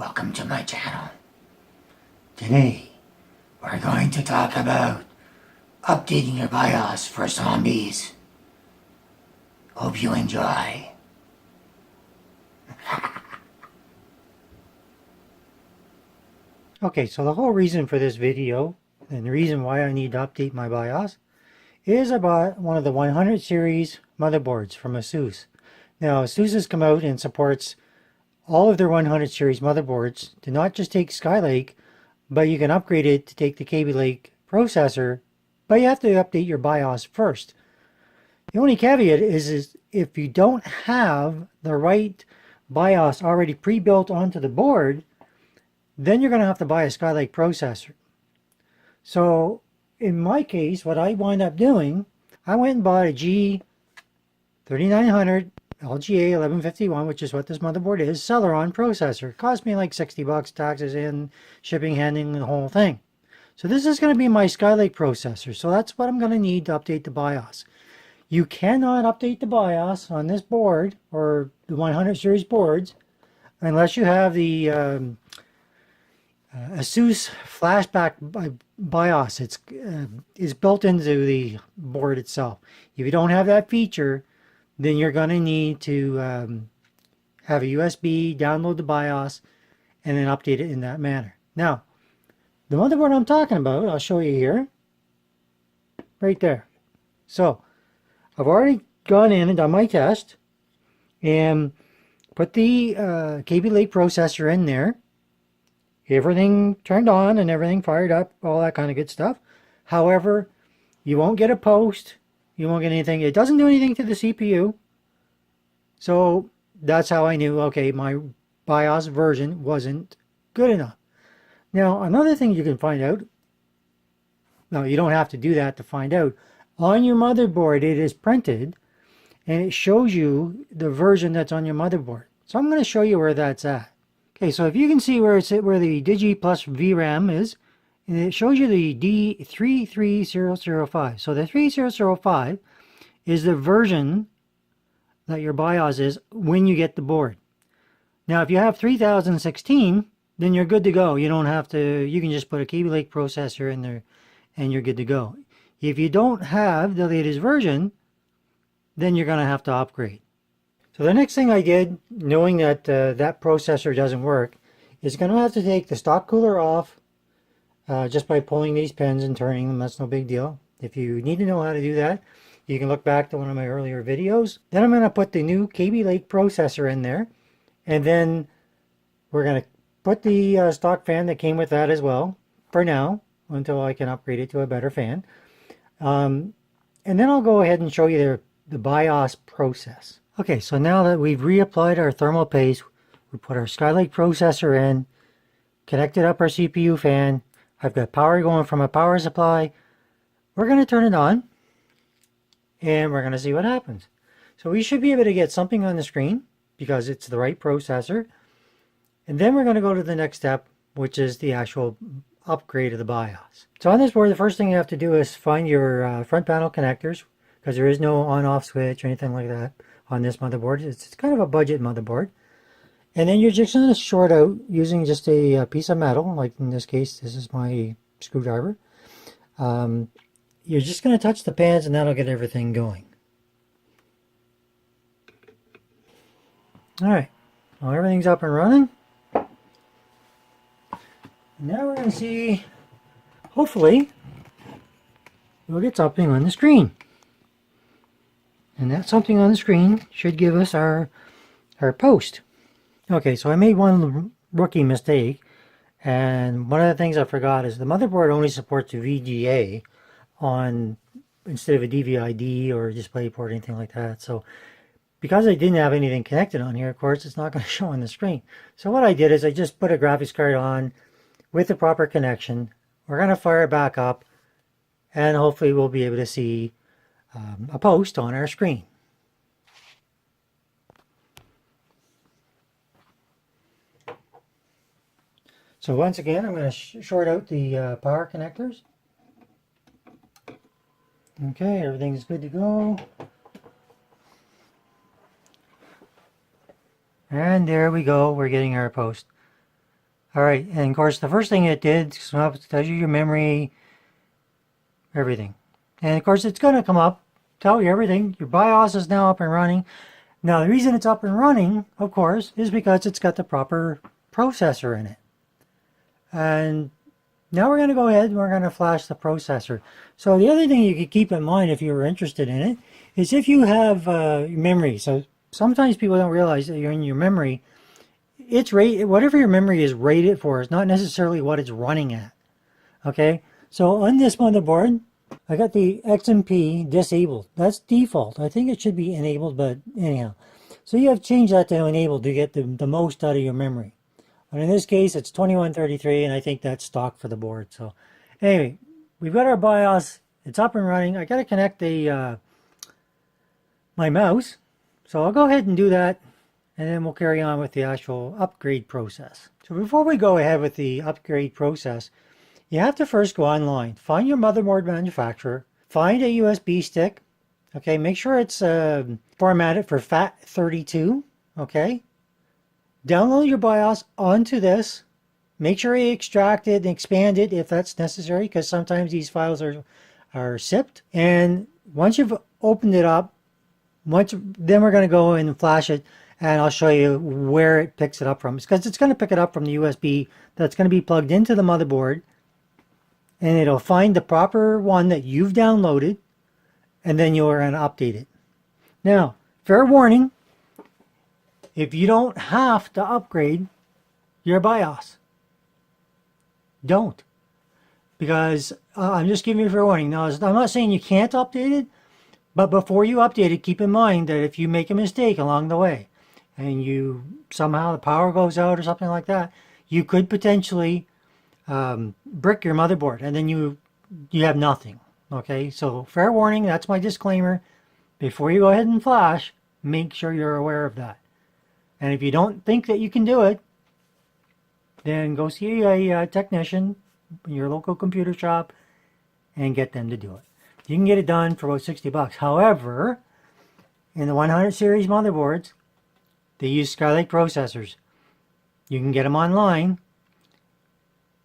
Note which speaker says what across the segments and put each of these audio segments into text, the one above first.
Speaker 1: Welcome to my channel. Today, we're going to talk about updating your BIOS for zombies. Hope you enjoy.
Speaker 2: Okay, so the whole reason for this video, and the reason why I need to update my BIOS, is I bought one of the 100 series motherboards from ASUS. Now, ASUS has come out and supports all of their 100 series motherboards to not just take Skylake, but you can upgrade it to take the Kaby Lake processor, but you have to update your BIOS first. The only caveat is if you don't have the right BIOS already pre-built onto the board, then you're going to have to buy a Skylake processor. So in my case, what I wind up doing, I went and bought a G3900 LGA 1151, which is what this motherboard is, Celeron processor. It cost me like 60 bucks, taxes in, shipping, handling, the whole thing. So this is going to be my Skylake processor. So that's what I'm going to need to update the BIOS. You cannot update the BIOS on this board or the 100 series boards unless you have the ASUS flashback BIOS. It's is built into the board itself. If you don't have that feature, then you're going to need to have a USB, download the BIOS, and then update it in that manner. Now, the motherboard I'm talking about, I'll show you here, right there. So, I've already gone in and done my test, and put the Kaby Lake processor in there. Everything turned on and everything fired up, all that kind of good stuff. However, you won't get a post. You won't get anything. It doesn't do anything to the CPU. So that's how I knew, okay, my BIOS version wasn't good enough. Now, another thing you can find out, no, you don't have to do that to find out. On your motherboard, it is printed, and it shows you the version that's on your motherboard. So I'm going to show you where that's at. Okay, so if you can see where it's at, where the Digi Plus VRAM is, and it shows you the D33005. So the 3005 is the version that your BIOS is when you get the board. Now, if you have 3016, then you're good to go. You don't have to, you can just put a Kaby Lake processor in there and you're good to go. If you don't have the latest version, then you're going to have to upgrade. So the next thing I did, knowing that that processor doesn't work, is going to have to take the stock cooler off just by pulling these pins and turning them. That's no big deal. If you need to know how to do that, you can look back to one of my earlier videos. Then I'm going to put the new Kaby Lake processor in there, and then we're going to put the stock fan that came with that as well, for now, until I can upgrade it to a better fan. And then I'll go ahead and show you the BIOS process. Okay, so now that we've reapplied our thermal paste, we put our Skylake processor in, connected up our CPU fan. I've got power going from a power supply. We're going to turn it on, and we're going to see what happens. So we should be able to get something on the screen because it's the right processor. And then we're going to go to the next step, which is the actual upgrade of the BIOS. So on this board, the first thing you have to do is find your front panel connectors, because there is no on-off switch or anything like that on this motherboard. It's kind of a budget motherboard. And then you're just going to short out using just a piece of metal, like in this case, this is my screwdriver. You're just going to touch the pans and that'll get everything going. Alright, well, everything's up and running. Now we're going to see, hopefully, we'll get something on the screen. And that something on the screen should give us our post. Okay, so I made one rookie mistake. And one of the things I forgot is the motherboard only supports a VGA on instead of a DVI-D or a DisplayPort or anything like that. So because I didn't have anything connected on here, of course, it's not going to show on the screen. So what I did is I just put a graphics card on with the proper connection. We're going to fire it back up, and hopefully we'll be able to see a post on our screen. So once again, I'm going to short out the power connectors. Okay, everything's good to go. And there we go, we're getting our post. All right, and of course the first thing it did tells you your memory, everything. And of course it's going to come up, tell you everything. Your BIOS is now up and running. Now the reason it's up and running, of course, is because it's got the proper processor in it. And now we're going to go ahead and we're going to flash the processor. So the other thing you could keep in mind if you were interested in it is if you have memory. So sometimes people don't realize that you're in your memory. It's rated, whatever your memory is rated for is not necessarily what it's running at. Okay, so on this motherboard, I got the XMP disabled. That's default. I think it should be enabled, but anyhow. So you have to change that to enabled to get the most out of your memory. And in this case, it's 2133, and I think that's stock for the board. So anyway, we've got our BIOS. It's up and running. I got to connect the my mouse. So I'll go ahead and do that, and then we'll carry on with the actual upgrade process. So before we go ahead with the upgrade process, you have to first go online, find your motherboard manufacturer, find a USB stick. Okay, make sure it's formatted for FAT32. Okay. Download your BIOS onto this. Make sure you extract it and expand it if that's necessary, because sometimes these files are zipped. And once you've opened it up, then we're going to go and flash it, and I'll show you where it picks it up from. Because it's going to pick it up from the USB that's going to be plugged into the motherboard, and it'll find the proper one that you've downloaded, and then you're going to update it. Now, fair warning, if you don't have to upgrade your BIOS, don't. Because I'm just giving you a fair warning. Now, I'm not saying you can't update it, but before you update it, keep in mind that if you make a mistake along the way and somehow the power goes out or something like that, you could potentially brick your motherboard, and then you have nothing. Okay, so fair warning, that's my disclaimer. Before you go ahead and flash, make sure you're aware of that. And if you don't think that you can do it, then go see a technician in your local computer shop and get them to do it. You can get it done for about 60 bucks. However, in the 100 series motherboards, they use Skylake processors. You can get them online,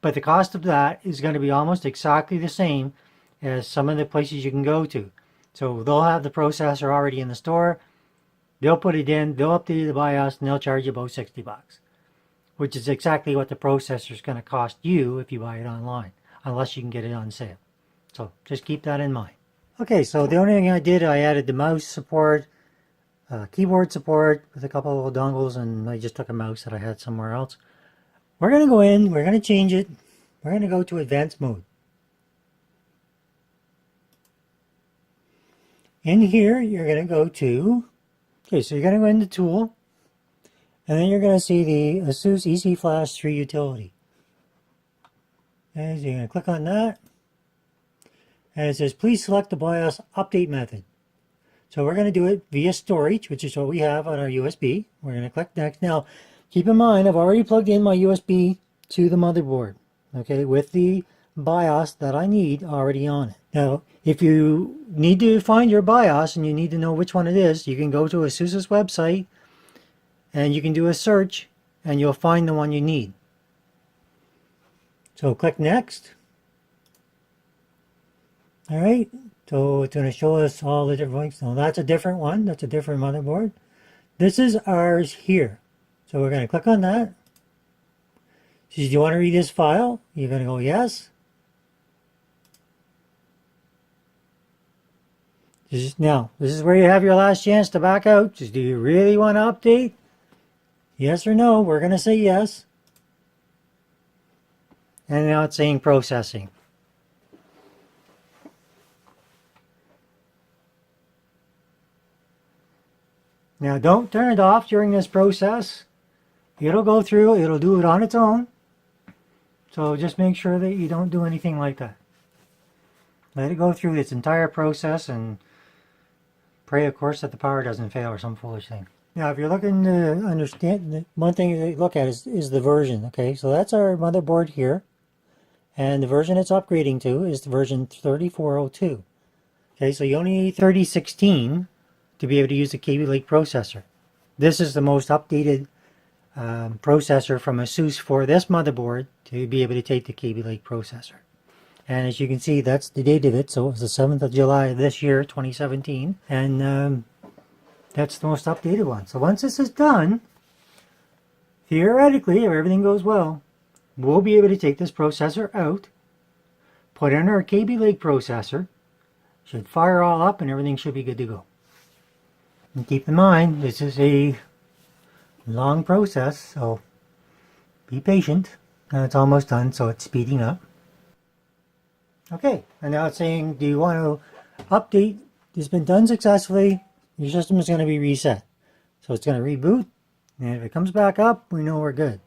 Speaker 2: but the cost of that is going to be almost exactly the same as some of the places you can go to. So they'll have the processor already in the store. They'll put it in, they'll update the BIOS, and they'll charge you about 60 bucks, which is exactly what the processor is going to cost you if you buy it online, unless you can get it on sale. So just keep that in mind. Okay, so the only thing I did, I added the mouse support, keyboard support with a couple of dongles, and I just took a mouse that I had somewhere else. We're going to go in, we're going to change it. We're going to go to advanced mode. In here, you're going to go to, okay, so you're going to go into Tool, and then you're going to see the ASUS Easy Flash 3 utility. And so you're going to click on that, and it says, please select the BIOS update method. So we're going to do it via storage, which is what we have on our USB. We're going to click next. Now, keep in mind, I've already plugged in my USB to the motherboard, okay, with the BIOS that I need already on it. Now, if you need to find your BIOS and you need to know which one it is, you can go to ASUS's website and you can do a search and you'll find the one you need. So click next. All right, so it's going to show us all the different ones. Now that's a different one. That's a different motherboard. This is ours here. So we're going to click on that. It says, do you want to read this file? You're going to go yes. Now, this is where you have your last chance to back out. Just, do you really want to update? Yes or no? We're going to say yes. And now it's saying processing. Now, don't turn it off during this process. It'll go through. It'll do it on its own. So just make sure that you don't do anything like that. Let it go through its entire process and pray, of course, that the power doesn't fail or some foolish thing. Now, if you're looking to understand, one thing to look at is the version, okay? So that's our motherboard here. And the version it's upgrading to is the version 3402. Okay, so you only need 3016 to be able to use the Kaby Lake processor. This is the most updated processor from ASUS for this motherboard to be able to take the Kaby Lake processor. And as you can see, that's the date of it. So it was the 7th of July of this year, 2017. And that's the most updated one. So once this is done, theoretically, if everything goes well, we'll be able to take this processor out, put in our Kaby Lake processor, should fire all up, and everything should be good to go. And keep in mind, this is a long process, so be patient. And it's almost done, so it's speeding up. Okay, and now it's saying, do you want to update? It's been done successfully. Your system is going to be reset. So it's going to reboot, and if it comes back up, we know we're good.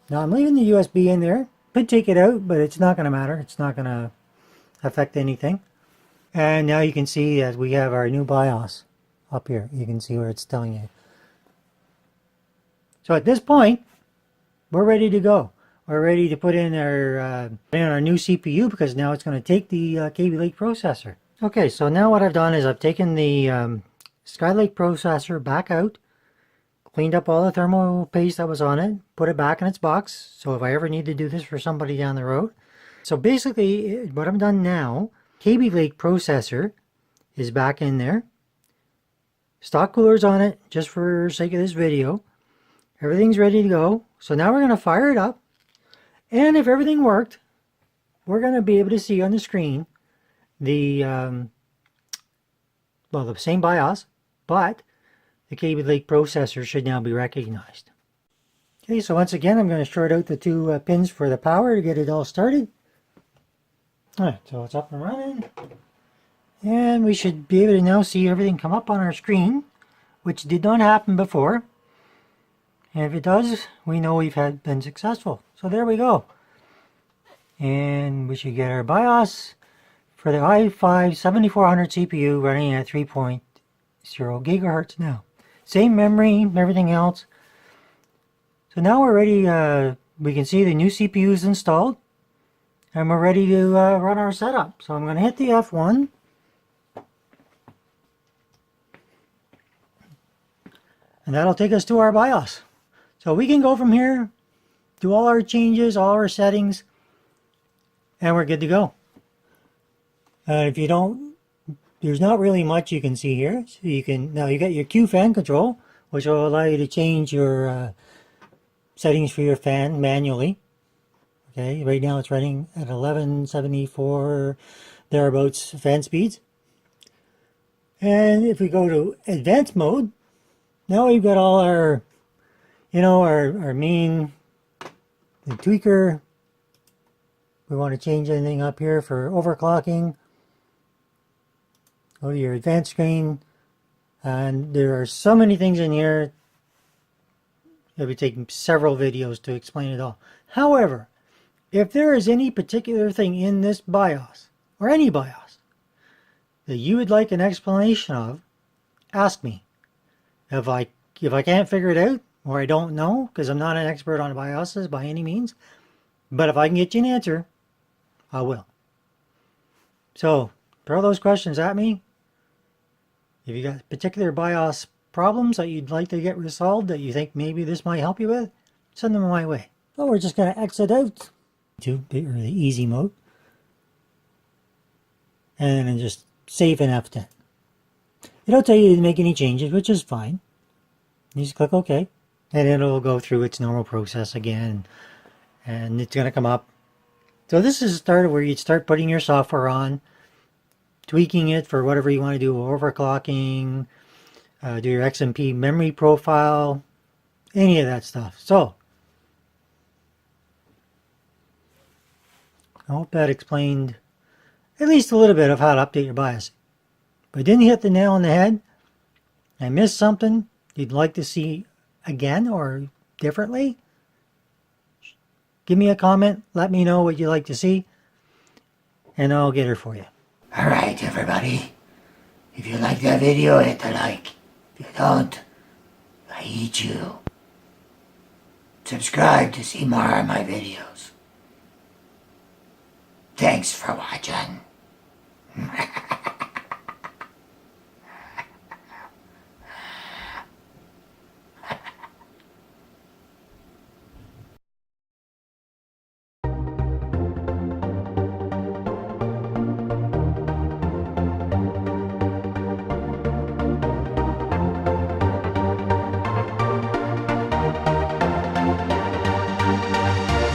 Speaker 2: Now I'm leaving the USB in there. Could take it out, but it's not going to matter. It's not going to affect anything. And now you can see as we have our new BIOS up here. You can see where it's telling you. So at this point, we're ready to go. We're ready to put in our new CPU because now it's going to take the Kaby Lake processor. Okay, so now what I've done is I've taken the Skylake processor back out, cleaned up all the thermal paste that was on it, put it back in its box, so if I ever need to do this for somebody down the road. So basically, what I've done now, Kaby Lake processor is back in there. Stock coolers on it, just for sake of this video. Everything's ready to go. So now we're going to fire it up. And if everything worked, we're going to be able to see on the screen the, the same BIOS, but the Kaby Lake processor should now be recognized. Okay, so once again, I'm going to short out the two pins for the power to get it all started. Alright, so it's up and running. And we should be able to now see everything come up on our screen, which did not happen before. And if it does, we know we've been successful. So there we go. And we should get our BIOS for the i5 7400 CPU running at 3.0 gigahertz now. Same memory, everything else. So now we're ready. We can see the new CPU is installed. And we're ready to run our setup. So I'm going to hit the F1. And that'll take us to our BIOS. So we can go from here, do all our changes, all our settings, and we're good to go. If you don't, there's not really much you can see here. So you can, now you got your Q fan control, which will allow you to change your settings for your fan manually. Okay, right now it's running at 1174 thereabouts fan speeds. And if we go to advanced mode, now we've got all our, our main, the tweaker. We want to change anything up here for overclocking. Go to your advanced screen. And there are so many things in here. It would take several videos to explain it all. However, if there is any particular thing in this BIOS, or any BIOS, that you would like an explanation of, ask me. If I can't figure it out, or I don't know, because I'm not an expert on BIOSes by any means, but if I can get you an answer, I will. So, throw those questions at me. If you got particular BIOS problems that you'd like to get resolved, that you think maybe this might help you with, send them my way. So we're just going to exit out to the easy mode. And then just save in F10. It'll tell you to make any changes, which is fine. You just click OK. And it'll go through its normal process again. And it's going to come up. So this is the start where you'd start putting your software on, tweaking it for whatever you want to do, overclocking, do your XMP memory profile, any of that stuff. So, I hope that explained at least a little bit of how to update your BIOS. If I didn't hit the nail on the head, I missed something you'd like to see again or differently, give me a comment, let me know what you'd like to see, and I'll get her for you.
Speaker 1: Alright, everybody. If you like that video, hit the like. If you don't, I eat you. Subscribe to see more of my videos. Thanks for watching.